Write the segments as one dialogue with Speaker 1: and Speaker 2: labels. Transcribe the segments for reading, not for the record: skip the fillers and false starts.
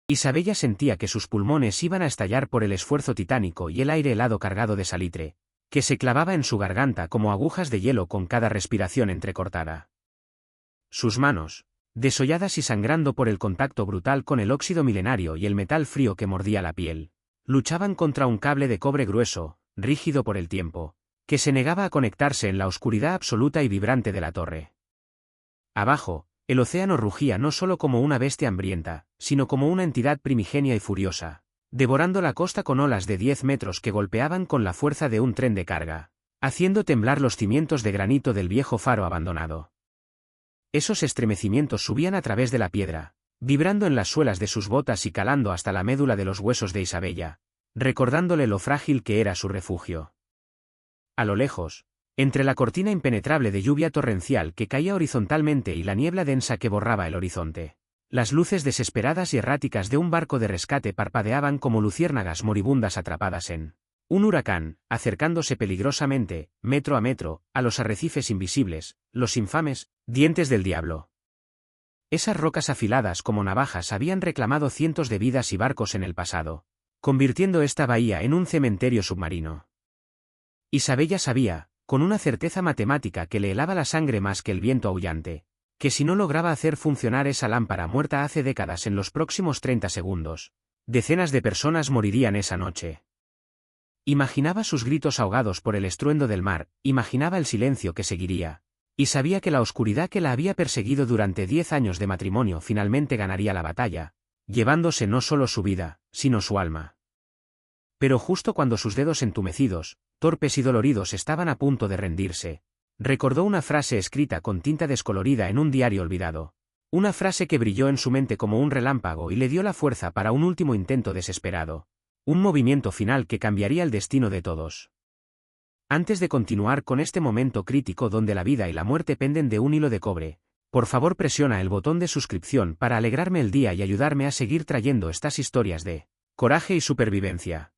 Speaker 1: Isabella sentía que sus pulmones iban a estallar por el esfuerzo titánico y el aire helado cargado de salitre, que se clavaba en su garganta como agujas de hielo con cada respiración entrecortada. Sus manos, desolladas y sangrando por el contacto brutal con el óxido milenario y el metal frío que mordía la piel, luchaban contra un cable de cobre grueso, rígido por el tiempo, que se negaba a conectarse en la oscuridad absoluta y vibrante de la torre. Abajo, el océano rugía no solo como una bestia hambrienta, sino como una entidad primigenia y furiosa, devorando la costa con olas de 10 metros que golpeaban con la fuerza de un tren de carga, haciendo temblar los cimientos de granito del viejo faro abandonado. Esos estremecimientos subían a través de la piedra, vibrando en las suelas de sus botas y calando hasta la médula de los huesos de Isabella, recordándole lo frágil que era su refugio. A lo lejos, entre la cortina impenetrable de lluvia torrencial que caía horizontalmente y la niebla densa que borraba el horizonte, las luces desesperadas y erráticas de un barco de rescate parpadeaban como luciérnagas moribundas atrapadas en un huracán, acercándose peligrosamente, metro a metro, a los arrecifes invisibles, los infames dientes del diablo. Esas rocas afiladas como navajas habían reclamado cientos de vidas y barcos en el pasado, convirtiendo esta bahía en un cementerio submarino. Isabella sabía, con una certeza matemática que le helaba la sangre más que el viento aullante, que si no lograba hacer funcionar esa lámpara muerta hace décadas en los próximos 30 segundos, decenas de personas morirían esa noche. Imaginaba sus gritos ahogados por el estruendo del mar, imaginaba el silencio que seguiría, y sabía que la oscuridad que la había perseguido durante 10 años de matrimonio finalmente ganaría la batalla, llevándose no solo su vida, sino su alma. Pero justo cuando sus dedos entumecidos, torpes y doloridos estaban a punto de rendirse, recordó una frase escrita con tinta descolorida en un diario olvidado, una frase que brilló en su mente como un relámpago y le dio la fuerza para un último intento desesperado, un movimiento final que cambiaría el destino de todos. Antes de continuar con este momento crítico donde la vida y la muerte penden de un hilo de cobre, por favor presiona el botón de suscripción para alegrarme el día y ayudarme a seguir trayendo estas historias de coraje y supervivencia.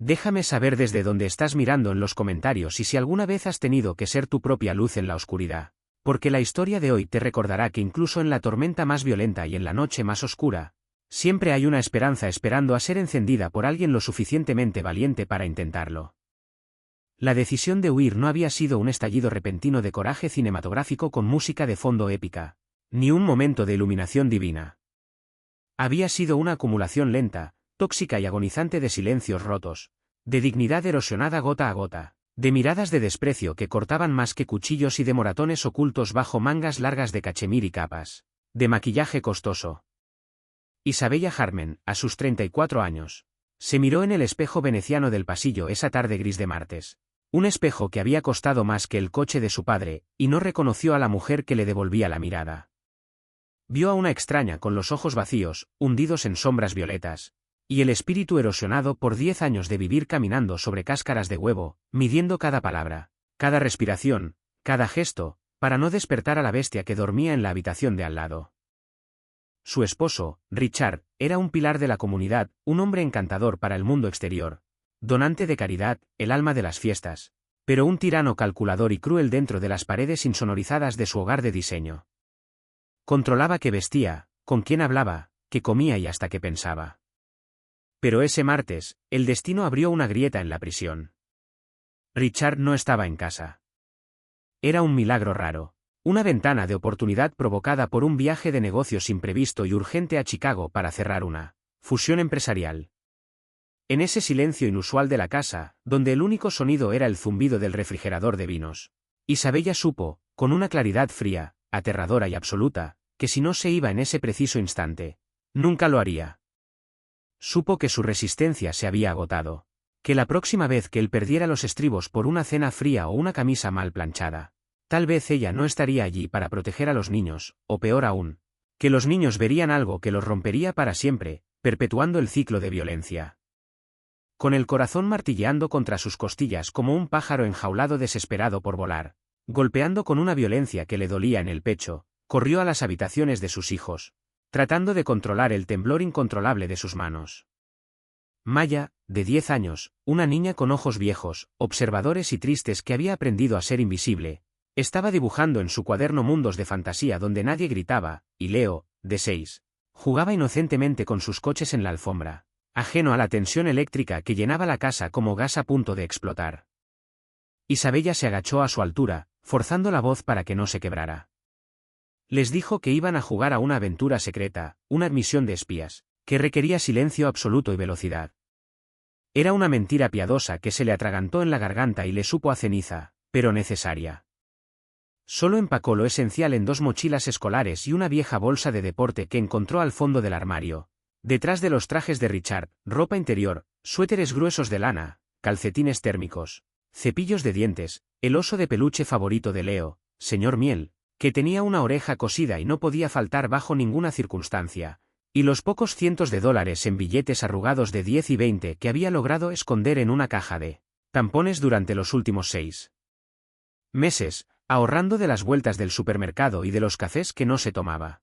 Speaker 1: Déjame saber desde dónde estás mirando en los comentarios y si alguna vez has tenido que ser tu propia luz en la oscuridad, porque la historia de hoy te recordará que incluso en la tormenta más violenta y en la noche más oscura, siempre hay una esperanza esperando a ser encendida por alguien lo suficientemente valiente para intentarlo. La decisión de huir no había sido un estallido repentino de coraje cinematográfico con música de fondo épica, ni un momento de iluminación divina. Había sido una acumulación lenta, tóxica y agonizante de silencios rotos, de dignidad erosionada gota a gota, de miradas de desprecio que cortaban más que cuchillos y de moratones ocultos bajo mangas largas de cachemir y capas, de maquillaje costoso. Isabella Harmon, a sus 34 años, se miró en el espejo veneciano del pasillo esa tarde gris de martes, un espejo que había costado más que el coche de su padre, y no reconoció a la mujer que le devolvía la mirada. Vio a una extraña con los ojos vacíos, hundidos en sombras violetas, y el espíritu erosionado por 10 años de vivir caminando sobre cáscaras de huevo, midiendo cada palabra, cada respiración, cada gesto, para no despertar a la bestia que dormía en la habitación de al lado. Su esposo, Richard, era un pilar de la comunidad, un hombre encantador para el mundo exterior, donante de caridad, el alma de las fiestas, pero un tirano calculador y cruel dentro de las paredes insonorizadas de su hogar de diseño. Controlaba qué vestía, con quién hablaba, qué comía y hasta qué pensaba. Pero ese martes, el destino abrió una grieta en la prisión. Richard no estaba en casa. Era un milagro raro, una ventana de oportunidad provocada por un viaje de negocios imprevisto y urgente a Chicago para cerrar una fusión empresarial. En ese silencio inusual de la casa, donde el único sonido era el zumbido del refrigerador de vinos, Isabella supo, con una claridad fría, aterradora y absoluta, que si no se iba en ese preciso instante, nunca lo haría. Supo que su resistencia se había agotado, que la próxima vez que él perdiera los estribos por una cena fría o una camisa mal planchada, tal vez ella no estaría allí para proteger a los niños, o peor aún, que los niños verían algo que los rompería para siempre, perpetuando el ciclo de violencia. Con el corazón martilleando contra sus costillas como un pájaro enjaulado desesperado por volar, golpeando con una violencia que le dolía en el pecho, corrió a las habitaciones de sus hijos, tratando de controlar el temblor incontrolable de sus manos. Maya, de 10 años, una niña con ojos viejos, observadores y tristes que había aprendido a ser invisible, estaba dibujando en su cuaderno mundos de fantasía donde nadie gritaba, y Leo, de 6,
Speaker 2: Jugaba inocentemente con sus coches en la alfombra, ajeno a la tensión eléctrica que llenaba la casa como gas a punto de explotar. Isabella se agachó a su altura, forzando la voz para que no se quebrara. Les dijo que iban a jugar a una aventura secreta, una misión de espías, que requería silencio absoluto y velocidad. Era una mentira piadosa que se le atragantó en la garganta y le supo a ceniza, pero necesaria. Solo empacó lo esencial en 2 mochilas escolares y una vieja bolsa de deporte que encontró al fondo del armario. Detrás de los trajes de Richard, ropa interior, suéteres gruesos de lana, calcetines térmicos, cepillos de dientes, el oso de peluche favorito de Leo, señor Miel, que tenía una oreja cosida y no podía faltar bajo ninguna circunstancia, y los pocos cientos de dólares en billetes arrugados de 10 y 20 que había logrado esconder en una caja de tampones durante los últimos 6 meses, ahorrando de las vueltas del supermercado y de los cafés que no se tomaba.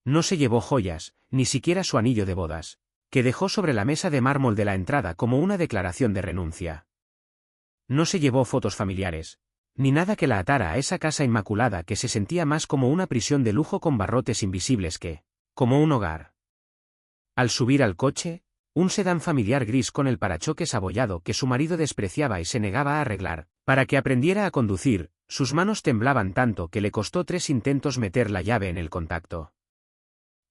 Speaker 2: No se llevó joyas, ni siquiera su anillo de bodas, que dejó sobre la mesa de mármol de la entrada como una declaración de renuncia. No se llevó fotos familiares, ni nada que la atara a esa casa inmaculada que se sentía más como una prisión de lujo con barrotes invisibles que como un hogar. Al subir al coche, un sedán familiar gris con el parachoques abollado que su marido despreciaba y se negaba a arreglar, para que aprendiera a conducir, sus manos temblaban tanto que le costó 3 intentos meter la llave en el contacto.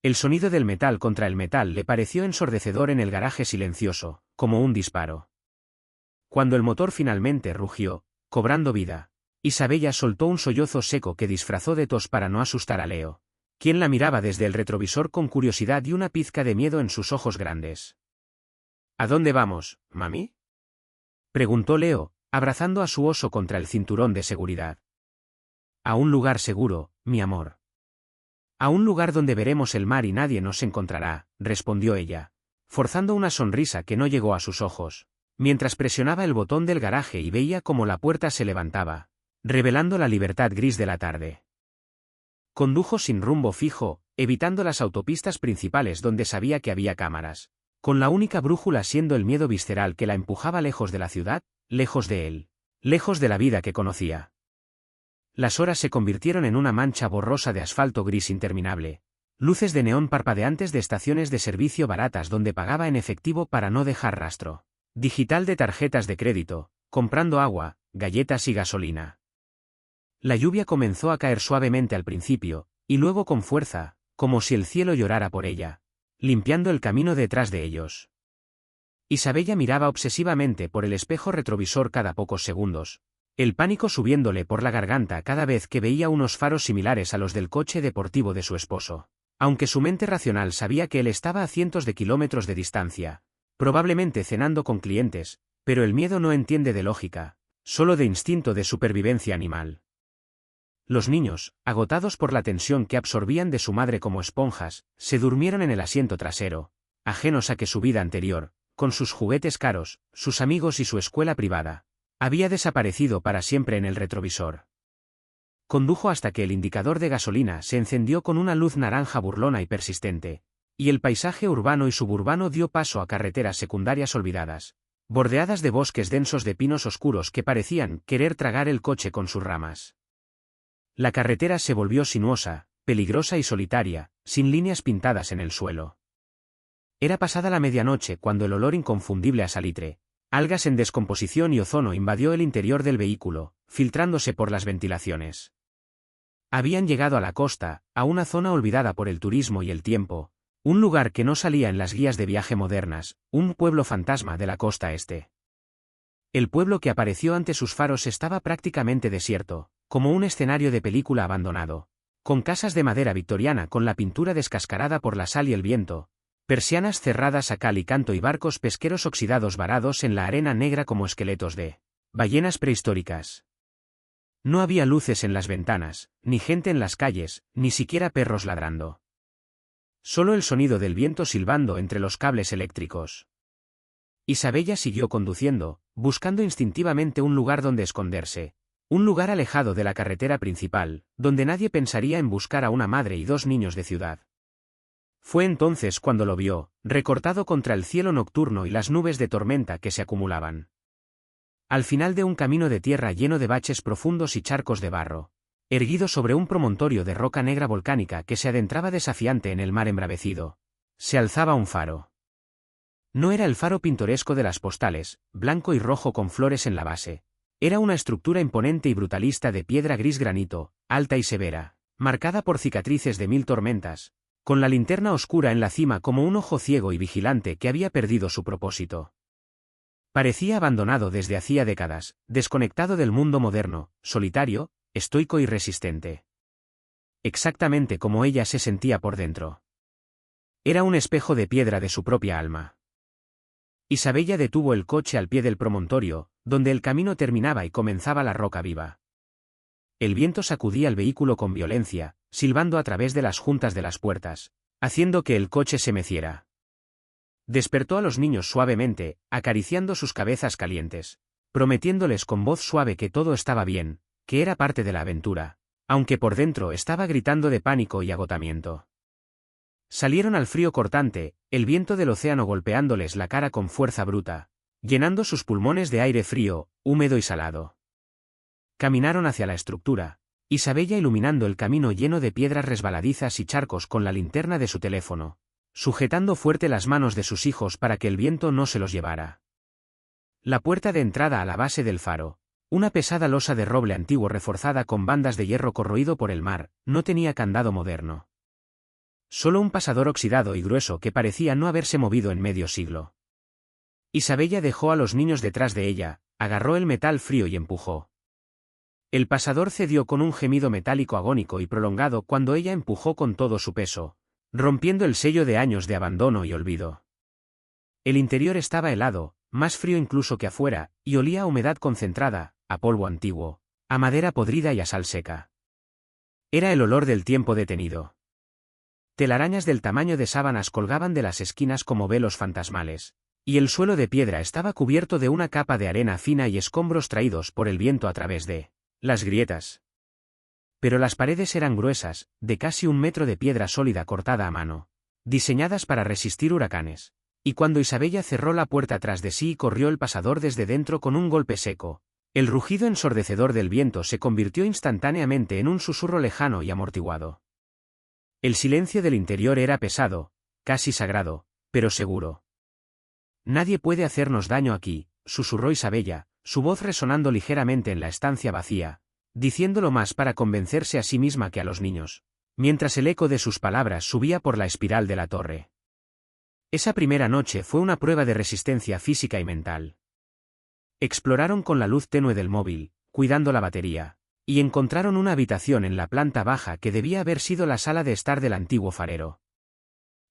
Speaker 2: El sonido del metal contra el metal le pareció ensordecedor en el garaje silencioso, como un disparo. Cuando el motor finalmente rugió, cobrando vida, Isabella soltó un sollozo seco que disfrazó de tos para no asustar a Leo, quien la miraba desde el retrovisor con curiosidad y una pizca de miedo en sus ojos grandes. ¿A dónde vamos, mami?, preguntó Leo, abrazando a su oso contra el cinturón de seguridad. A un lugar seguro, mi amor. A un lugar donde veremos el mar y nadie nos encontrará, respondió ella, forzando una sonrisa que no llegó a sus ojos, mientras presionaba el botón del garaje y veía cómo la puerta se levantaba, revelando la libertad gris de la tarde. Condujo sin rumbo fijo, evitando las autopistas principales donde sabía que había cámaras, con la única brújula siendo el miedo visceral que la empujaba lejos de la ciudad, lejos de él, lejos de la vida que conocía. Las horas se convirtieron en una mancha borrosa de asfalto gris interminable, luces de neón parpadeantes de estaciones de servicio baratas donde pagaba en efectivo para no dejar rastro digital de tarjetas de crédito, comprando agua, galletas y gasolina. La lluvia comenzó a caer suavemente al principio, y luego con fuerza, como si el cielo llorara por ella, limpiando el camino detrás de ellos. Isabella miraba obsesivamente por el espejo retrovisor cada pocos segundos, el pánico subiéndole por la garganta cada vez que veía unos faros similares a los del coche deportivo de su esposo. Aunque su mente racional sabía que él estaba a cientos de kilómetros de distancia, probablemente cenando con clientes, pero el miedo no entiende de lógica, solo de instinto de supervivencia animal. Los niños, agotados por la tensión que absorbían de su madre como esponjas, se durmieron en el asiento trasero, ajenos a que su vida anterior, con sus juguetes caros, sus amigos y su escuela privada, había desaparecido para siempre en el retrovisor. Condujo hasta que el indicador de gasolina se encendió con una luz naranja burlona y persistente, y el paisaje urbano y suburbano dio paso a carreteras secundarias olvidadas, bordeadas de bosques densos de pinos oscuros que parecían querer tragar el coche con sus ramas. La carretera se volvió sinuosa, peligrosa y solitaria, sin líneas pintadas en el suelo. Era pasada la medianoche cuando el olor inconfundible a salitre, algas en descomposición y ozono invadió el interior del vehículo, filtrándose por las ventilaciones. Habían llegado a la costa, a una zona olvidada por el turismo y el tiempo, un lugar que no salía en las guías de viaje modernas, un pueblo fantasma de la costa este. El pueblo que apareció ante sus faros estaba prácticamente desierto, como un escenario de película abandonado, con casas de madera victoriana con la pintura descascarada por la sal y el viento, persianas cerradas a cal y canto y barcos pesqueros oxidados varados en la arena negra como esqueletos de ballenas prehistóricas. No había luces en las ventanas, ni gente en las calles, ni siquiera perros ladrando. Solo el sonido del viento silbando entre los cables eléctricos. Isabella siguió conduciendo, buscando instintivamente un lugar donde esconderse, un lugar alejado de la carretera principal, donde nadie pensaría en buscar a una madre y 2 niños de ciudad. Fue entonces cuando lo vio, recortado contra el cielo nocturno y las nubes de tormenta que se acumulaban. Al final de un camino de tierra lleno de baches profundos y charcos de barro,
Speaker 1: erguido sobre un promontorio de roca negra volcánica que se adentraba desafiante en el mar embravecido, se alzaba un faro. No era el faro pintoresco de las postales, blanco y rojo con flores en la base. Era una estructura imponente y brutalista de piedra gris granito, alta y severa, marcada por cicatrices de 1000 tormentas, con la linterna oscura en la cima como un ojo ciego y vigilante que había perdido su propósito. Parecía abandonado desde hacía décadas, desconectado del mundo moderno, solitario, estoico y resistente. Exactamente como ella se sentía por dentro. Era un espejo de piedra de su propia alma. Isabella detuvo el coche al pie del promontorio, donde el camino terminaba y comenzaba la roca viva. El viento sacudía el vehículo con violencia, silbando a través de las juntas de las puertas, haciendo que el coche se meciera. Despertó a los niños suavemente, acariciando sus cabezas calientes, prometiéndoles con voz suave que todo estaba bien, que era parte de la aventura, aunque por dentro estaba gritando de pánico y agotamiento. Salieron al frío cortante, el viento del océano golpeándoles la cara con fuerza bruta, llenando sus pulmones de aire frío, húmedo y salado. Caminaron hacia la estructura, Isabella iluminando el camino lleno de piedras resbaladizas y charcos con la linterna de su teléfono, sujetando fuerte las manos de sus hijos para que el viento no se los llevara. La puerta de entrada a la base del faro, una pesada losa de roble antiguo reforzada con bandas de hierro corroído por el mar, no tenía candado moderno. Solo un pasador oxidado y grueso que parecía no haberse movido en medio siglo. Isabella dejó a los niños detrás de ella, agarró el metal frío y empujó. El pasador cedió con un gemido metálico agónico y prolongado cuando ella empujó con todo su peso, rompiendo el sello de años de abandono y olvido. El interior estaba helado, más frío incluso que afuera, y olía a humedad concentrada, a polvo antiguo, a madera podrida y a sal seca. Era el olor del tiempo detenido. Telarañas del tamaño de sábanas colgaban de las esquinas como velos fantasmales, y el suelo de piedra estaba cubierto de una capa de arena fina y escombros traídos por el viento a través de las grietas. Pero las paredes eran gruesas, de casi 1 metro de piedra sólida cortada a mano, diseñadas para resistir huracanes, y cuando Isabella cerró la puerta tras de sí y corrió el pasador desde dentro con un golpe seco, el rugido ensordecedor del viento se convirtió instantáneamente en un susurro lejano y amortiguado. El silencio del interior era pesado, casi sagrado, pero seguro. «Nadie puede hacernos daño aquí», susurró Isabella, su voz resonando ligeramente en la estancia vacía, diciéndolo más para convencerse a sí misma que a los niños, mientras el eco de sus palabras subía por la espiral de la torre. Esa primera noche fue una prueba de resistencia física y mental. Exploraron con la luz tenue del móvil, cuidando la batería, y encontraron una habitación en la planta baja que debía haber sido la sala de estar del antiguo farero.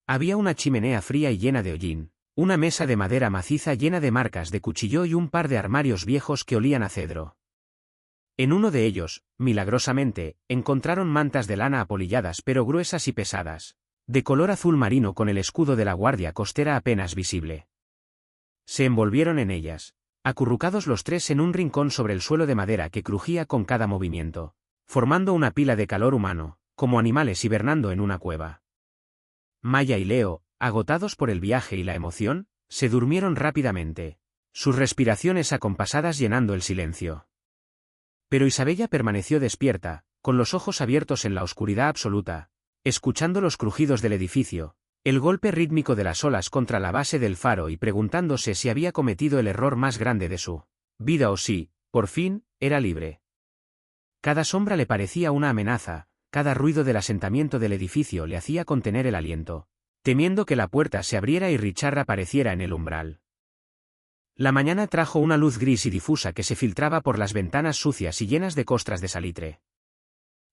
Speaker 1: Había una chimenea fría y llena de hollín, una mesa de madera maciza llena de marcas de cuchillo y un par de armarios viejos que olían a cedro. En uno de ellos, milagrosamente, encontraron mantas de lana apolilladas pero gruesas y pesadas, de color azul marino con el escudo de la guardia costera apenas visible. Se envolvieron en ellas, acurrucados los tres en un rincón sobre el suelo de madera que crujía con cada movimiento, formando una pila de calor humano, como animales hibernando en una cueva. Maya y Leo, agotados por el viaje y la emoción, se durmieron rápidamente, sus respiraciones acompasadas llenando el silencio. Pero Isabella permaneció despierta, con los ojos abiertos en la oscuridad absoluta, escuchando los crujidos del edificio, el golpe rítmico de las olas contra la base del faro y preguntándose si había cometido el error más grande de su vida o si, por fin, era libre. Cada sombra le parecía una amenaza, cada ruido del asentamiento del edificio le hacía contener el aliento, temiendo que la puerta se abriera y Richard apareciera en el umbral. La mañana trajo una luz gris y difusa que se filtraba por las ventanas sucias y llenas de costras de salitre.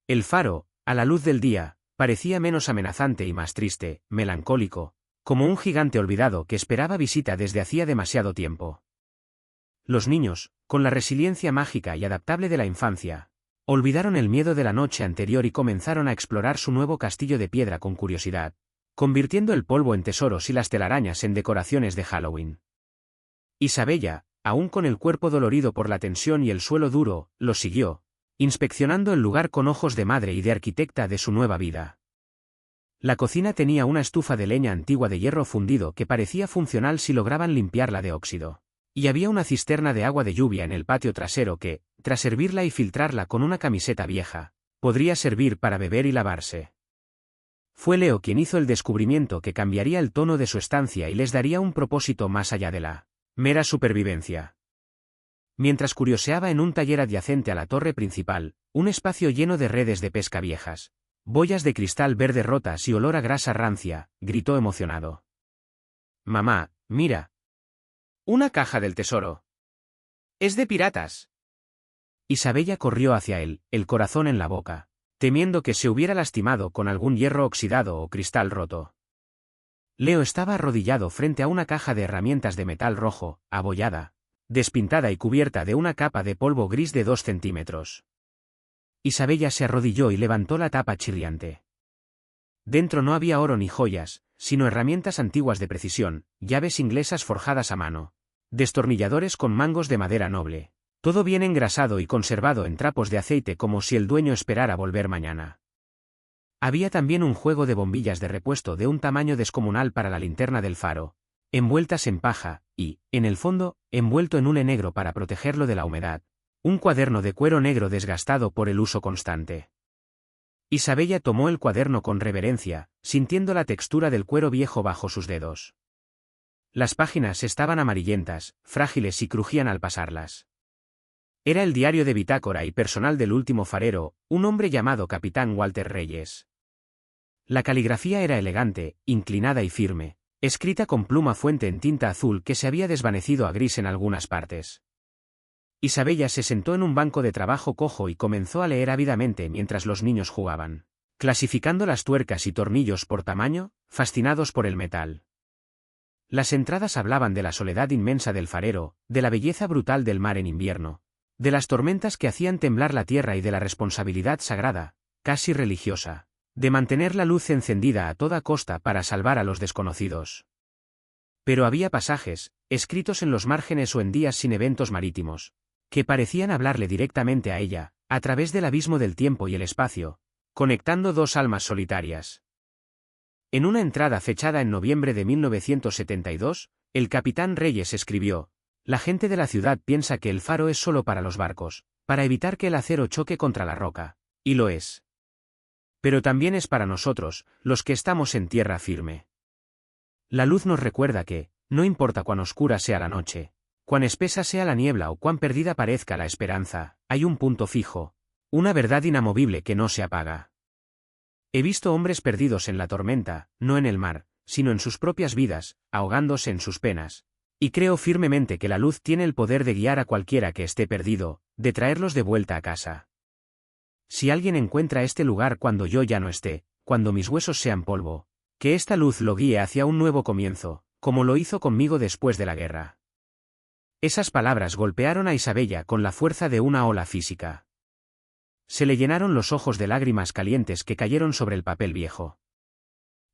Speaker 1: El faro, a la luz del día, parecía menos amenazante y más triste, melancólico, como un gigante olvidado que esperaba visita desde hacía demasiado tiempo. Los niños, con la resiliencia mágica y adaptable de la infancia, olvidaron el miedo de la noche anterior y comenzaron a explorar su nuevo castillo de piedra con curiosidad, convirtiendo el polvo en tesoros y las telarañas en decoraciones de Halloween. Isabella, aún con el cuerpo dolorido por la tensión y el suelo duro, los siguió, inspeccionando el lugar con ojos de madre y de arquitecta de su nueva vida. La cocina tenía una estufa de leña antigua de hierro fundido que parecía funcional si lograban limpiarla de óxido, y había una cisterna de agua de lluvia en el patio trasero que, tras hervirla y filtrarla con una camiseta vieja, Podría servir para beber y lavarse. Fue Leo quien hizo el descubrimiento que cambiaría el tono de su estancia y les daría un propósito más allá de la mera supervivencia. Mientras curioseaba en un taller adyacente a la torre principal, un espacio lleno de redes de pesca viejas, boyas de cristal verde rotas y olor a grasa rancia, gritó emocionado. «Mamá, mira. Una caja del tesoro. Es de piratas». Isabella corrió hacia él, el corazón en la boca, temiendo que se hubiera lastimado con algún hierro oxidado o cristal roto. Leo estaba arrodillado frente a una caja de herramientas de metal rojo, abollada, despintada y cubierta de una capa de polvo gris de 2 centímetros. Isabella se arrodilló y levantó la tapa chirriante. Dentro no había oro ni joyas, sino herramientas antiguas de precisión, llaves inglesas forjadas a mano, destornilladores con mangos de madera noble, todo bien engrasado y conservado en trapos de aceite como si el dueño esperara volver mañana. Había también un juego de bombillas de repuesto de un tamaño descomunal para la linterna del faro, envueltas en paja, y, en el fondo, envuelto en hule negro para protegerlo de la humedad, un cuaderno de cuero negro desgastado por el uso constante. Isabella tomó el cuaderno con reverencia, sintiendo la textura del cuero viejo bajo sus dedos. Las páginas estaban amarillentas, frágiles y crujían al pasarlas. Era el diario de bitácora y personal del último farero, un hombre llamado Capitán Walter Reyes. La caligrafía era elegante, inclinada y firme, escrita con pluma fuente en tinta azul que se había desvanecido a gris en algunas partes. Isabella se sentó en un banco de trabajo cojo y comenzó a leer ávidamente mientras los niños jugaban, clasificando las tuercas y tornillos por tamaño, fascinados por el metal. Las entradas hablaban de la soledad inmensa del farero, de la belleza brutal del mar en invierno, de las tormentas que hacían temblar la tierra y de la responsabilidad sagrada, casi religiosa, de mantener la luz encendida a toda costa para salvar a los desconocidos. Pero había pasajes, escritos en los márgenes o en días sin eventos marítimos, que parecían hablarle directamente a ella, a través del abismo del tiempo y el espacio, conectando dos almas solitarias. En una entrada fechada en noviembre de 1972, el capitán Reyes escribió: «La gente de la ciudad piensa que el faro es solo para los barcos, para evitar que el acero choque contra la roca, y lo es. Pero también es para nosotros, los que estamos en tierra firme. La luz nos recuerda que, no importa cuán oscura sea la noche, cuán espesa sea la niebla o cuán perdida parezca la esperanza, hay un punto fijo, una verdad inamovible que no se apaga. He visto hombres perdidos en la tormenta, no en el mar, sino en sus propias vidas, ahogándose en sus penas, y creo firmemente que la luz tiene el poder de guiar a cualquiera que esté perdido, de traerlos de vuelta a casa. Si alguien encuentra este lugar cuando yo ya no esté, cuando mis huesos sean polvo, que esta luz lo guíe hacia un nuevo comienzo, como lo hizo conmigo después de la guerra». Esas palabras golpearon a Isabella con la fuerza de una ola física. Se le llenaron los ojos de lágrimas calientes que cayeron sobre el papel viejo.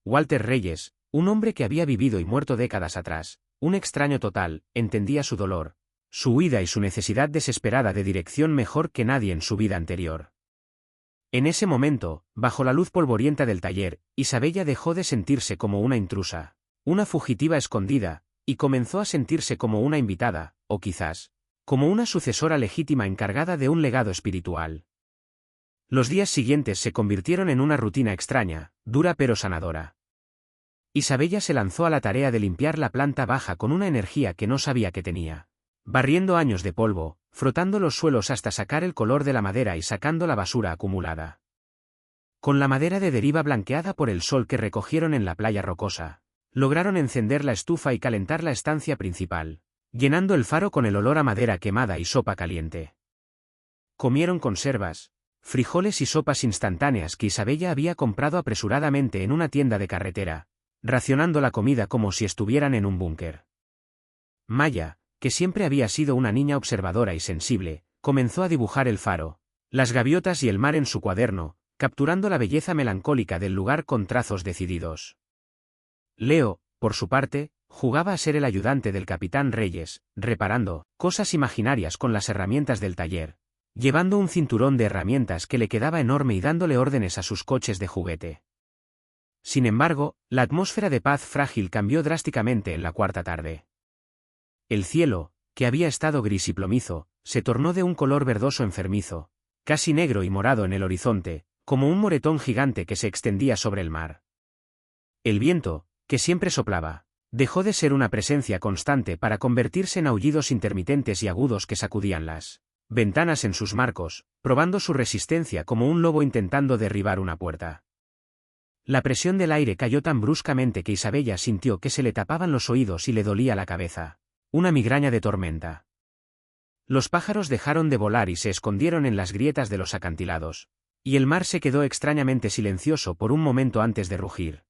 Speaker 1: Walter Reyes, un hombre que había vivido y muerto décadas atrás, un extraño total, entendía su dolor, su huida y su necesidad desesperada de dirección mejor que nadie en su vida anterior. En ese momento, bajo la luz polvorienta del taller, Isabella dejó de sentirse como una intrusa, una fugitiva escondida, y comenzó a sentirse como una invitada, o quizás, como una sucesora legítima encargada de un legado espiritual. Los días siguientes se convirtieron en una rutina extraña, dura pero sanadora. Isabella se lanzó a la tarea de limpiar la planta baja con una energía que no sabía que tenía, barriendo años de polvo, frotando los suelos hasta sacar el color de la madera y sacando la basura acumulada. Con la madera de deriva blanqueada por el sol que recogieron en la playa rocosa, lograron encender la estufa y calentar la estancia principal, llenando el faro con el olor a madera quemada y sopa caliente. Comieron conservas, frijoles y sopas instantáneas que Isabella había comprado apresuradamente en una tienda de carretera, racionando la comida como si estuvieran en un búnker. Maya, que siempre había sido una niña observadora y sensible, comenzó a dibujar el faro, las gaviotas y el mar en su cuaderno, capturando la belleza melancólica del lugar con trazos decididos. Leo, por su parte, jugaba a ser el ayudante del capitán Reyes, reparando cosas imaginarias con las herramientas del taller, llevando un cinturón de herramientas que le quedaba enorme y dándole órdenes a sus coches de juguete. Sin embargo, la atmósfera de paz frágil cambió drásticamente en la cuarta tarde. El cielo, que había estado gris y plomizo, se tornó de un color verdoso enfermizo, casi negro y morado en el horizonte, como un moretón gigante que se extendía sobre el mar. El viento, que siempre soplaba, dejó de ser una presencia constante para convertirse en aullidos intermitentes y agudos que sacudían las ventanas en sus marcos, probando su resistencia como un lobo intentando derribar una puerta. La presión del aire cayó tan bruscamente que Isabella sintió que se le tapaban los oídos y le dolía la cabeza. Una migraña de tormenta. Los pájaros dejaron de volar y se escondieron en las grietas de los acantilados, y el mar se quedó extrañamente silencioso por un momento antes de rugir.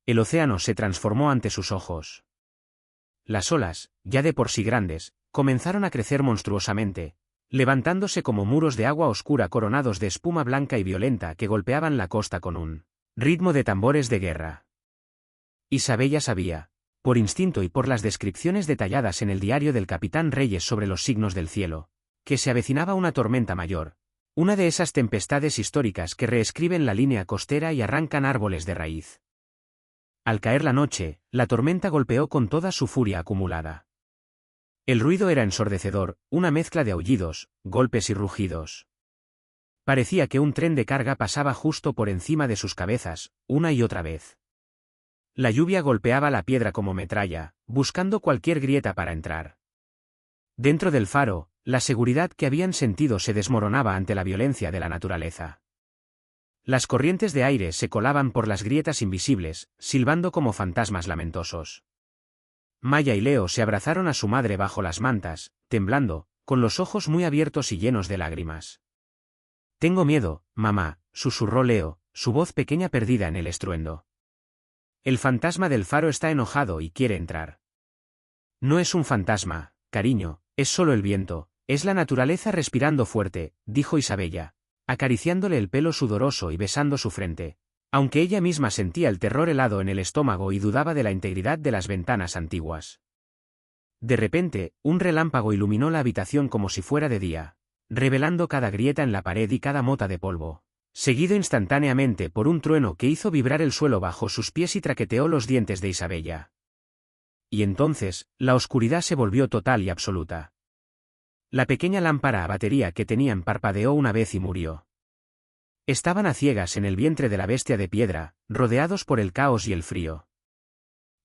Speaker 1: El océano se transformó ante sus ojos. Las olas, ya de por sí grandes, comenzaron a crecer monstruosamente, levantándose como muros de agua oscura coronados de espuma blanca y violenta que golpeaban la costa con un ritmo de tambores de guerra. Isabella sabía, por instinto y por las descripciones detalladas en el diario del capitán Reyes sobre los signos del cielo, que se avecinaba una tormenta mayor, una de esas tempestades históricas que reescriben la línea costera y arrancan árboles de raíz. Al caer la noche, la tormenta golpeó con toda su furia acumulada. El ruido era ensordecedor, una mezcla de aullidos, golpes y rugidos. Parecía que un tren de carga pasaba justo por encima de sus cabezas, una y otra vez. La lluvia golpeaba la piedra como metralla, buscando cualquier grieta para entrar. Dentro del faro, la seguridad que habían sentido se desmoronaba ante la violencia de la naturaleza. Las corrientes de aire se colaban por las grietas invisibles, silbando como fantasmas lamentosos. Maya y Leo se abrazaron a su madre bajo las mantas, temblando, con los ojos muy abiertos y llenos de lágrimas. «Tengo miedo, mamá», susurró Leo, su voz pequeña perdida en el estruendo. «El fantasma del faro está enojado y quiere entrar». «No es un fantasma, cariño, es solo el viento, es la naturaleza respirando fuerte», dijo Isabella, acariciándole el pelo sudoroso y besando su frente, aunque ella misma sentía el terror helado en el estómago y dudaba de la integridad de las ventanas antiguas. De repente, un relámpago iluminó la habitación como si fuera de día, revelando cada grieta en la pared y cada mota de polvo, seguido instantáneamente por un trueno que hizo vibrar el suelo bajo sus pies y traqueteó los dientes de Isabella. Y entonces, la oscuridad se volvió total y absoluta. La pequeña lámpara a batería que tenían parpadeó una vez y murió. Estaban a ciegas en el vientre de la bestia de piedra, rodeados por el caos y el frío.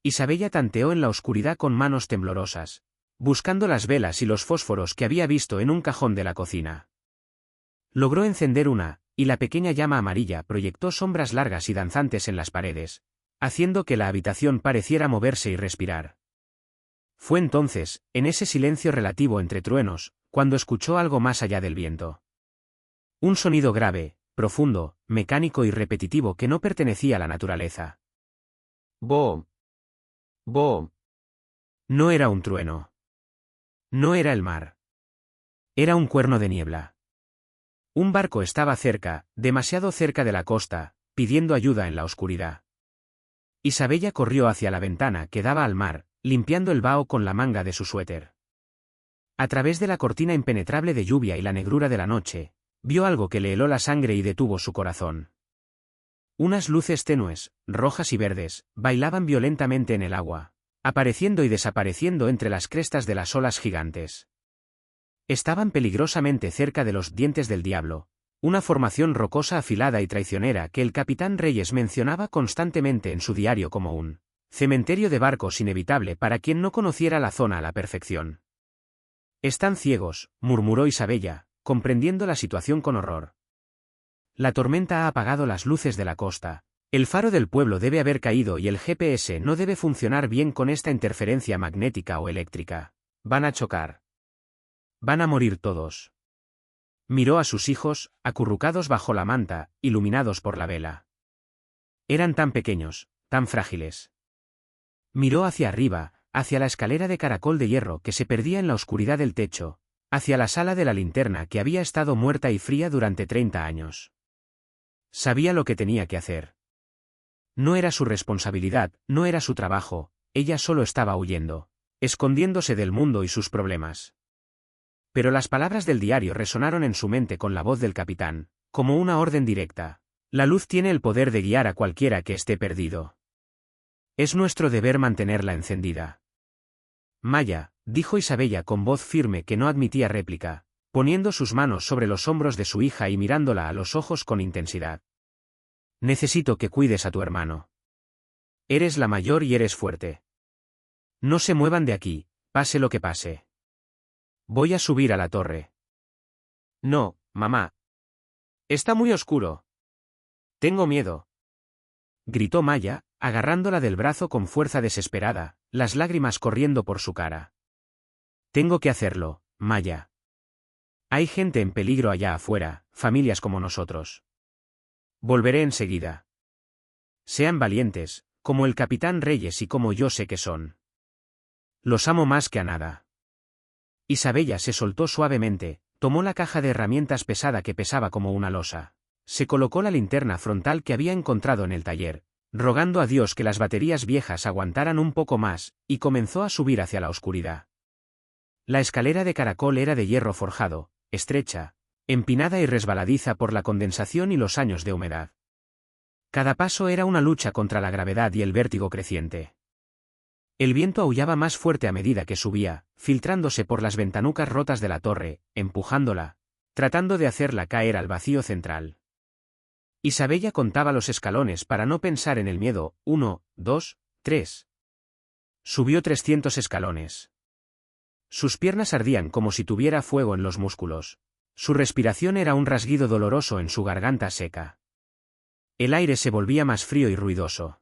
Speaker 1: Isabella tanteó en la oscuridad con manos temblorosas, buscando las velas y los fósforos que había visto en un cajón de la cocina. Logró encender una, y la pequeña llama amarilla proyectó sombras largas y danzantes en las paredes, haciendo que la habitación pareciera moverse y respirar. Fue entonces, en ese silencio relativo entre truenos, cuando escuchó algo más allá del viento. Un sonido grave, profundo, mecánico y repetitivo que no pertenecía a la naturaleza. «Bo. Bo». No era un trueno. No era el mar. Era un cuerno de niebla. Un barco estaba cerca, demasiado cerca de la costa, pidiendo ayuda en la oscuridad. Isabella corrió hacia la ventana que daba al mar, limpiando el vaho con la manga de su suéter. A través de la cortina impenetrable de lluvia y la negrura de la noche, vio algo que le heló la sangre y detuvo su corazón. Unas luces tenues, rojas y verdes, bailaban violentamente en el agua, apareciendo y desapareciendo entre las crestas de las olas gigantes. Estaban peligrosamente cerca de los dientes del diablo, una formación rocosa afilada y traicionera que el capitán Reyes mencionaba constantemente en su diario como un cementerio de barcos inevitable para quien no conociera la zona a la perfección. «Están ciegos», murmuró Isabella, comprendiendo la situación con horror. «La tormenta ha apagado las luces de la costa. El faro del pueblo debe haber caído y el GPS no debe funcionar bien con esta interferencia magnética o eléctrica. Van a chocar. Van a morir todos». Miró a sus hijos, acurrucados bajo la manta, iluminados por la vela. Eran tan pequeños, tan frágiles. Miró hacia arriba, hacia la escalera de caracol de hierro que se perdía en la oscuridad del techo, hacia la sala de la linterna que había estado muerta y fría durante 30 años. Sabía lo que tenía que hacer. No era su responsabilidad, no era su trabajo, ella solo estaba huyendo, escondiéndose del mundo y sus problemas. Pero las palabras del diario resonaron en su mente con la voz del capitán, como una orden directa. La luz tiene el poder de guiar a cualquiera que esté perdido. Es nuestro deber mantenerla encendida. Maya, dijo Isabella con voz firme que no admitía réplica, poniendo sus manos sobre los hombros de su hija y mirándola a los ojos con intensidad. Necesito que cuides a tu hermano. Eres la mayor y eres fuerte. No se muevan de aquí, pase lo que pase. Voy a subir a la torre. No, mamá. Está muy oscuro. Tengo miedo. Gritó Maya, agarrándola del brazo con fuerza desesperada, las lágrimas corriendo por su cara. Tengo que hacerlo, Maya. Hay gente en peligro allá afuera, familias como nosotros. Volveré enseguida. Sean valientes, como el capitán Reyes y como yo sé que son. Los amo más que a nada. Isabella se soltó suavemente, tomó la caja de herramientas pesada que pesaba como una losa. Se colocó la linterna frontal que había encontrado en el taller, rogando a Dios que las baterías viejas aguantaran un poco más, y comenzó a subir hacia la oscuridad. La escalera de caracol era de hierro forjado, estrecha, empinada y resbaladiza por la condensación y los años de humedad. Cada paso era una lucha contra la gravedad y el vértigo creciente. El viento aullaba más fuerte a medida que subía, filtrándose por las ventanucas rotas de la torre, empujándola, tratando de hacerla caer al vacío central. Isabella contaba los escalones para no pensar en el miedo. 1, 2, 3. Subió 300 escalones. Sus piernas ardían como si tuviera fuego en los músculos. Su respiración era un rasguido doloroso en su garganta seca. El aire se volvía más frío y ruidoso.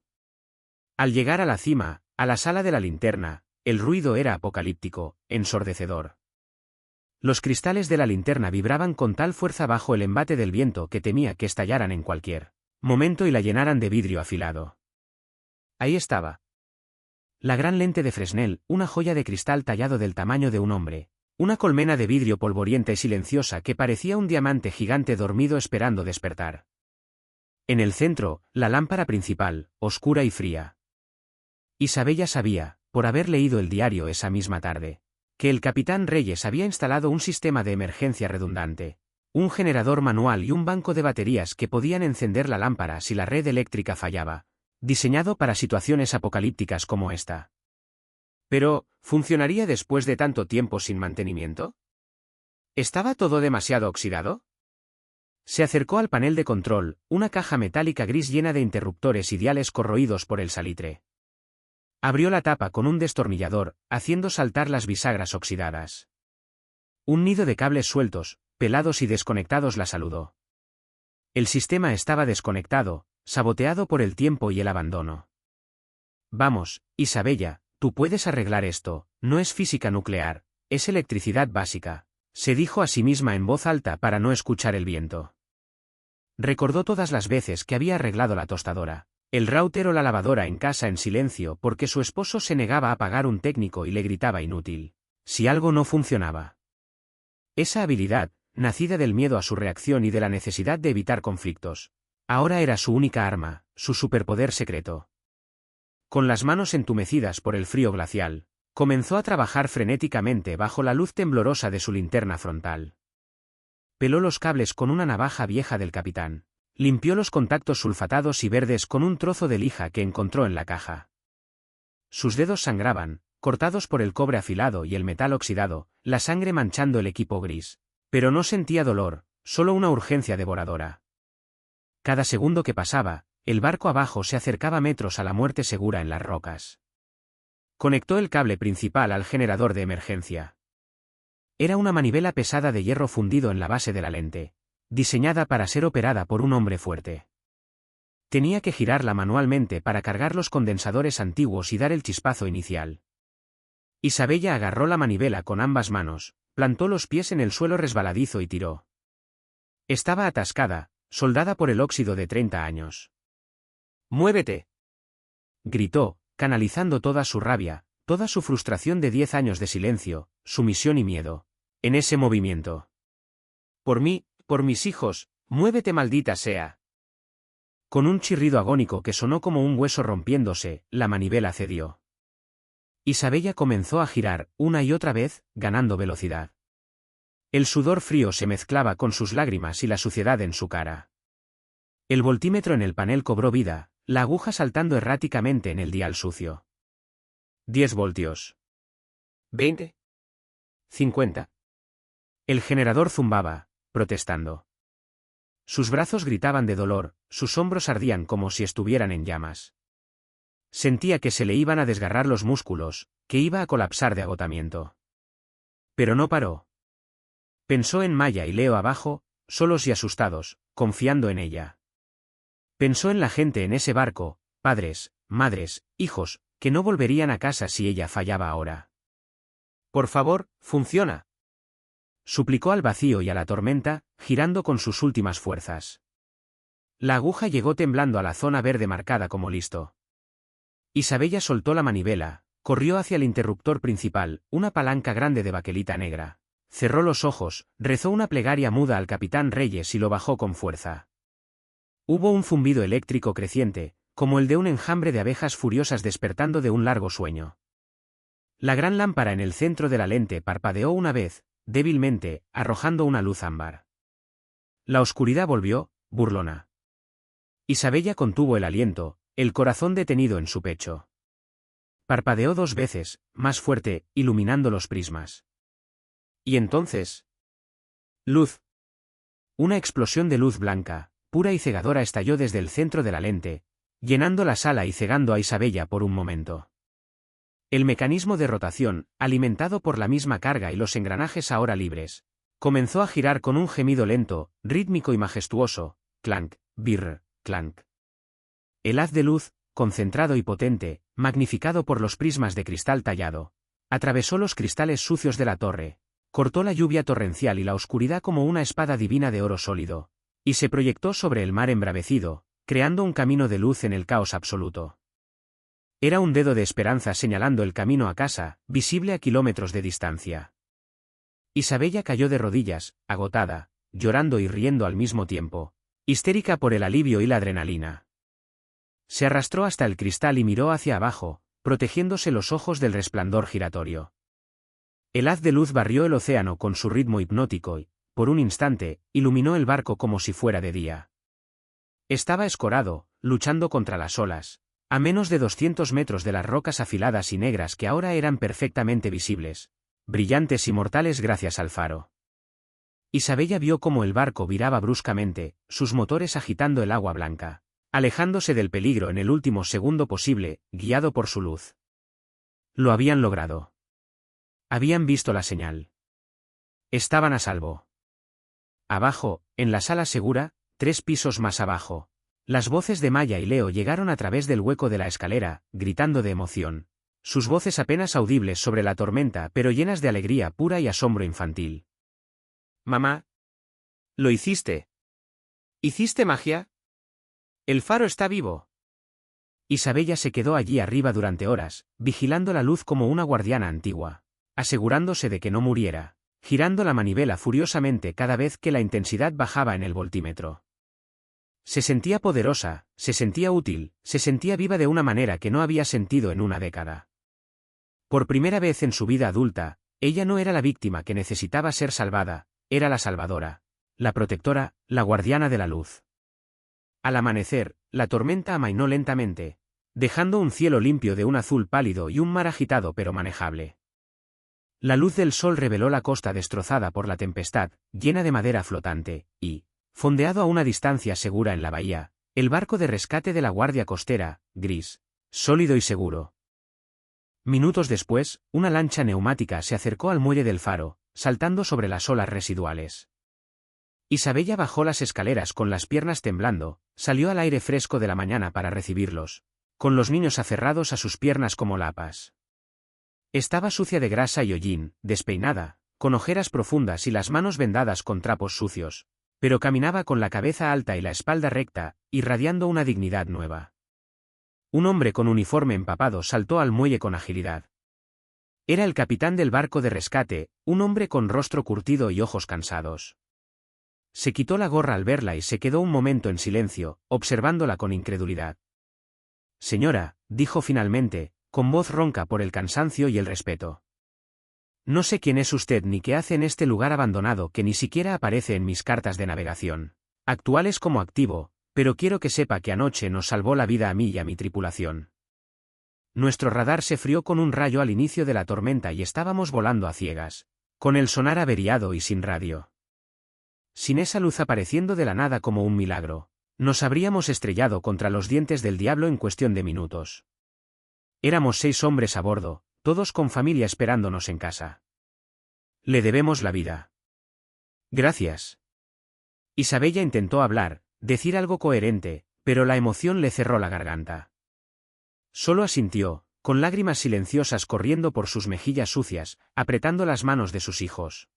Speaker 1: Al llegar a la cima, a la sala de la linterna, el ruido era apocalíptico, ensordecedor. Los cristales de la linterna vibraban con tal fuerza bajo el embate del viento que temía que estallaran en cualquier momento y la llenaran de vidrio afilado. Ahí estaba. La gran lente de Fresnel, una joya de cristal tallado del tamaño de un hombre, una colmena de vidrio polvorienta y silenciosa que parecía un diamante gigante dormido esperando despertar. En el centro, la lámpara principal, oscura y fría. Isabella sabía, por haber leído el diario esa misma tarde, que el capitán Reyes había instalado un sistema de emergencia redundante, un generador manual y un banco de baterías que podían encender la lámpara si la red eléctrica fallaba, diseñado para situaciones apocalípticas como esta. Pero, ¿funcionaría después de tanto tiempo sin mantenimiento? ¿Estaba todo demasiado oxidado? Se acercó al panel de control, una caja metálica gris llena de interruptores y diales corroídos por el salitre. Abrió la tapa con un destornillador, haciendo saltar las bisagras oxidadas. Un nido de cables sueltos, pelados y desconectados la saludó. El sistema estaba desconectado, saboteado por el tiempo y el abandono. Vamos, Isabella, tú puedes arreglar esto, no es física nuclear, es electricidad básica, se dijo a sí misma en voz alta para no escuchar el viento. Recordó todas las veces que había arreglado la tostadora, el router o la lavadora en casa en silencio porque su esposo se negaba a pagar un técnico y le gritaba inútil si algo no funcionaba. Esa habilidad, nacida del miedo a su reacción y de la necesidad de evitar conflictos, ahora era su única arma, su superpoder secreto. Con las manos entumecidas por el frío glacial, comenzó a trabajar frenéticamente bajo la luz temblorosa de su linterna frontal. Peló los cables con una navaja vieja del capitán. Limpió los contactos sulfatados y verdes con un trozo de lija que encontró en la caja. Sus dedos sangraban, cortados por el cobre afilado y el metal oxidado, la sangre manchando el equipo gris. Pero no sentía dolor, solo una urgencia devoradora. Cada segundo que pasaba, el barco abajo se acercaba metros a la muerte segura en las rocas. Conectó el cable principal al generador de emergencia. Era una manivela pesada de hierro fundido en la base de la lente, diseñada para ser operada por un hombre fuerte. Tenía que girarla manualmente para cargar los condensadores antiguos y dar el chispazo inicial. Isabella agarró la manivela con ambas manos, plantó los pies en el suelo resbaladizo y tiró. Estaba atascada, soldada por el óxido de 30 años. ¡Muévete!, gritó, canalizando toda su rabia, toda su frustración de 10 años de silencio, sumisión y miedo, en ese movimiento. Por mí, por mis hijos, muévete maldita sea. Con un chirrido agónico que sonó como un hueso rompiéndose, la manivela cedió. Isabella comenzó a girar, una y otra vez, ganando velocidad. El sudor frío se mezclaba con sus lágrimas y la suciedad en su cara. El voltímetro en el panel cobró vida, la aguja saltando erráticamente en el dial sucio. 10 voltios. 20. 50. El generador zumbaba, protestando. Sus brazos gritaban de dolor, sus hombros ardían como si estuvieran en llamas. Sentía que se le iban a desgarrar los músculos, que iba a colapsar de agotamiento. Pero no paró. Pensó en Maya y Leo abajo, solos y asustados, confiando en ella. Pensó en la gente en ese barco, padres, madres, hijos, que no volverían a casa si ella fallaba ahora. «Por favor, funciona», suplicó al vacío y a la tormenta, girando con sus últimas fuerzas. La aguja llegó temblando a la zona verde marcada como listo. Isabella soltó la manivela, corrió hacia el interruptor principal, una palanca grande de baquelita negra. Cerró los ojos, rezó una plegaria muda al capitán Reyes y lo bajó con fuerza. Hubo un zumbido eléctrico creciente, como el de un enjambre de abejas furiosas despertando de un largo sueño. La gran lámpara en el centro de la lente parpadeó una vez, débilmente, arrojando una luz ámbar. La oscuridad volvió, burlona. Isabella contuvo el aliento, el corazón detenido en su pecho. Parpadeó 2 veces, más fuerte, iluminando los prismas. Y entonces... luz. Una explosión de luz blanca, pura y cegadora estalló desde el centro de la lente, llenando la sala y cegando a Isabella por un momento. El mecanismo de rotación, alimentado por la misma carga y los engranajes ahora libres, comenzó a girar con un gemido lento, rítmico y majestuoso, clank, birr, clank. El haz de luz, concentrado y potente, magnificado por los prismas de cristal tallado, atravesó los cristales sucios de la torre, cortó la lluvia torrencial y la oscuridad como una espada divina de oro sólido, y se proyectó sobre el mar embravecido, creando un camino de luz en el caos absoluto. Era un dedo de esperanza señalando el camino a casa, visible a kilómetros de distancia. Isabella cayó de rodillas, agotada, llorando y riendo al mismo tiempo, histérica por el alivio y la adrenalina. Se arrastró hasta el cristal y miró hacia abajo, protegiéndose los ojos del resplandor giratorio. El haz de luz barrió el océano con su ritmo hipnótico y, por un instante, iluminó el barco como si fuera de día. Estaba escorado, luchando contra las olas, a menos de 200 metros de las rocas afiladas y negras que ahora eran perfectamente visibles, brillantes y mortales gracias al faro. Isabella vio cómo el barco viraba bruscamente, sus motores agitando el agua blanca, alejándose del peligro en el último segundo posible, guiado por su luz. Lo habían logrado. Habían visto la señal. Estaban a salvo. Abajo, en la sala segura, 3 pisos más abajo, las voces de Maya y Leo llegaron a través del hueco de la escalera, gritando de emoción. Sus voces apenas audibles sobre la tormenta pero llenas de alegría pura y asombro infantil. «Mamá. Lo hiciste. ¿Hiciste magia? El faro está vivo». Isabella se quedó allí arriba durante horas, vigilando la luz como una guardiana antigua, asegurándose de que no muriera, girando la manivela furiosamente cada vez que la intensidad bajaba en el voltímetro. Se sentía poderosa, se sentía útil, se sentía viva de una manera que no había sentido en una década. Por primera vez en su vida adulta, ella no era la víctima que necesitaba ser salvada, era la salvadora, la protectora, la guardiana de la luz. Al amanecer, la tormenta amainó lentamente, dejando un cielo limpio de un azul pálido y un mar agitado pero manejable. La luz del sol reveló la costa destrozada por la tempestad, llena de madera flotante, y, fondeado a una distancia segura en la bahía, el barco de rescate de la guardia costera, gris, sólido y seguro. Minutos después, una lancha neumática se acercó al muelle del faro, saltando sobre las olas residuales. Isabella bajó las escaleras con las piernas temblando, salió al aire fresco de la mañana para recibirlos, con los niños aferrados a sus piernas como lapas. Estaba sucia de grasa y hollín, despeinada, con ojeras profundas y las manos vendadas con trapos sucios, pero caminaba con la cabeza alta y la espalda recta, irradiando una dignidad nueva. Un hombre con uniforme empapado saltó al muelle con agilidad. Era el capitán del barco de rescate, un hombre con rostro curtido y ojos cansados. Se quitó la gorra al verla y se quedó un momento en silencio, observándola con incredulidad. «Señora», dijo finalmente, con voz ronca por el cansancio y el respeto. «No sé quién es usted ni qué hace en este lugar abandonado que ni siquiera aparece en mis cartas de navegación, actuales como activo, pero quiero que sepa que anoche nos salvó la vida a mí y a mi tripulación. Nuestro radar se frió con un rayo al inicio de la tormenta y estábamos volando a ciegas, con el sonar averiado y sin radio. Sin esa luz apareciendo de la nada como un milagro, nos habríamos estrellado contra los dientes del diablo en cuestión de minutos. Éramos 6 hombres a bordo, todos con familia esperándonos en casa. Le debemos la vida. Gracias. Isabella intentó hablar, decir algo coherente, pero la emoción le cerró la garganta. Solo asintió, con lágrimas silenciosas corriendo por sus mejillas sucias, apretando las manos de sus hijos.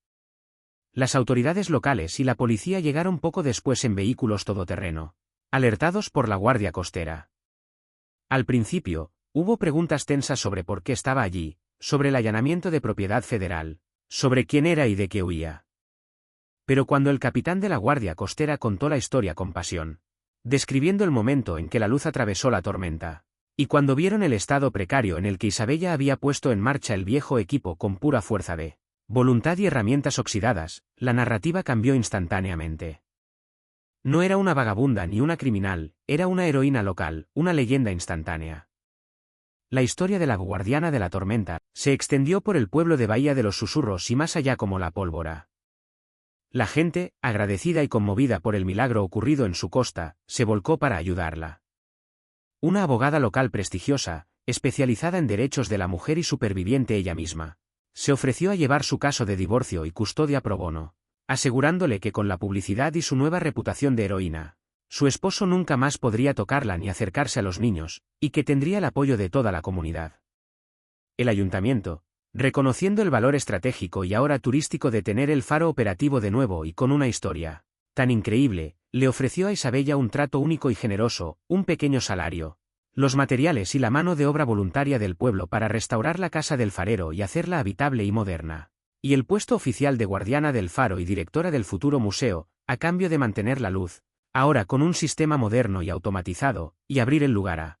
Speaker 1: Las autoridades locales y la policía llegaron poco después en vehículos todoterreno, alertados por la Guardia Costera. Al principio, hubo preguntas tensas sobre por qué estaba allí, sobre el allanamiento de propiedad federal, sobre quién era y de qué huía. Pero cuando el capitán de la Guardia Costera contó la historia con pasión, describiendo el momento en que la luz atravesó la tormenta, y cuando vieron el estado precario en el que Isabella había puesto en marcha el viejo equipo con pura fuerza de voluntad y herramientas oxidadas, la narrativa cambió instantáneamente. No era una vagabunda ni una criminal, era una heroína local, una leyenda instantánea. La historia de la guardiana de la tormenta se extendió por el pueblo de Bahía de los Susurros y más allá como la pólvora. La gente, agradecida y conmovida por el milagro ocurrido en su costa, se volcó para ayudarla. Una abogada local prestigiosa, especializada en derechos de la mujer y superviviente ella misma, se ofreció a llevar su caso de divorcio y custodia pro bono, asegurándole que con la publicidad y su nueva reputación de heroína, su esposo nunca más podría tocarla ni acercarse a los niños, y que tendría el apoyo de toda la comunidad. El ayuntamiento, reconociendo el valor estratégico y ahora turístico de tener el faro operativo de nuevo y con una historia tan increíble, le ofreció a Isabella un trato único y generoso, un pequeño salario, los materiales y la mano de obra voluntaria del pueblo para restaurar la casa del farero y hacerla habitable y moderna, y el puesto oficial de guardiana del faro y directora del futuro museo, a cambio de mantener la luz, ahora con un sistema moderno y automatizado, y abrir el lugar a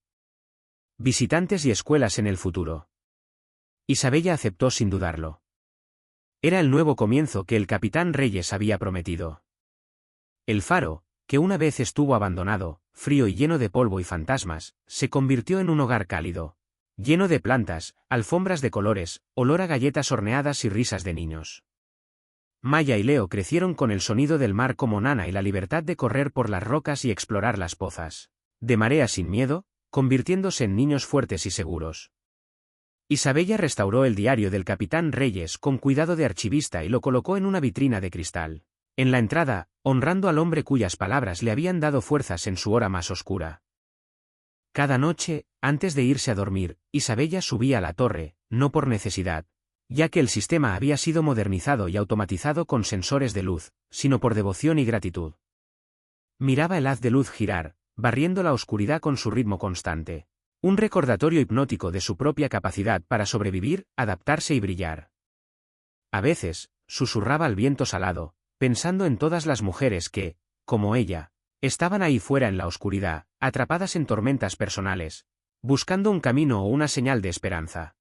Speaker 1: visitantes y escuelas en el futuro. Isabella aceptó sin dudarlo. Era el nuevo comienzo que el capitán Reyes había prometido. El faro, que una vez estuvo abandonado, frío y lleno de polvo y fantasmas, se convirtió en un hogar cálido, lleno de plantas, alfombras de colores, olor a galletas horneadas y risas de niños. Maya y Leo crecieron con el sonido del mar como Nana y la libertad de correr por las rocas y explorar las pozas de marea sin miedo, convirtiéndose en niños fuertes y seguros. Isabella restauró el diario del capitán Reyes con cuidado de archivista y lo colocó en una vitrina de cristal, en la entrada, honrando al hombre cuyas palabras le habían dado fuerzas en su hora más oscura. Cada noche, antes de irse a dormir, Isabella subía a la torre, no por necesidad, ya que el sistema había sido modernizado y automatizado con sensores de luz, sino por devoción y gratitud. Miraba el haz de luz girar, barriendo la oscuridad con su ritmo constante, un recordatorio hipnótico de su propia capacidad para sobrevivir, adaptarse y brillar. A veces, susurraba al viento salado, pensando en todas las mujeres que, como ella, estaban ahí fuera en la oscuridad, atrapadas en tormentas personales, buscando un camino o una señal de esperanza.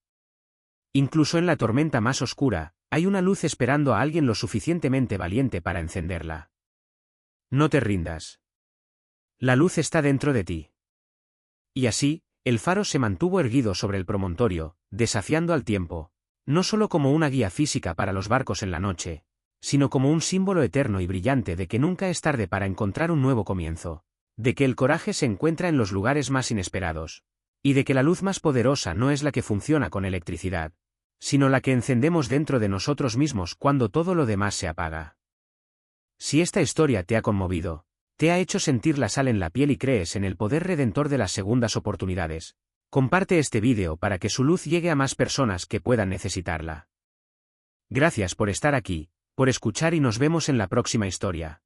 Speaker 1: Incluso en la tormenta más oscura, hay una luz esperando a alguien lo suficientemente valiente para encenderla. No te rindas. La luz está dentro de ti. Y así, el faro se mantuvo erguido sobre el promontorio, desafiando al tiempo, no solo como una guía física para los barcos en la noche, sino como un símbolo eterno y brillante de que nunca es tarde para encontrar un nuevo comienzo, de que el coraje se encuentra en los lugares más inesperados, y de que la luz más poderosa no es la que funciona con electricidad, sino la que encendemos dentro de nosotros mismos cuando todo lo demás se apaga. Si esta historia te ha conmovido, te ha hecho sentir la sal en la piel y crees en el poder redentor de las segundas oportunidades, comparte este vídeo para que su luz llegue a más personas que puedan necesitarla. Gracias por estar aquí, por escuchar y nos vemos en la próxima historia.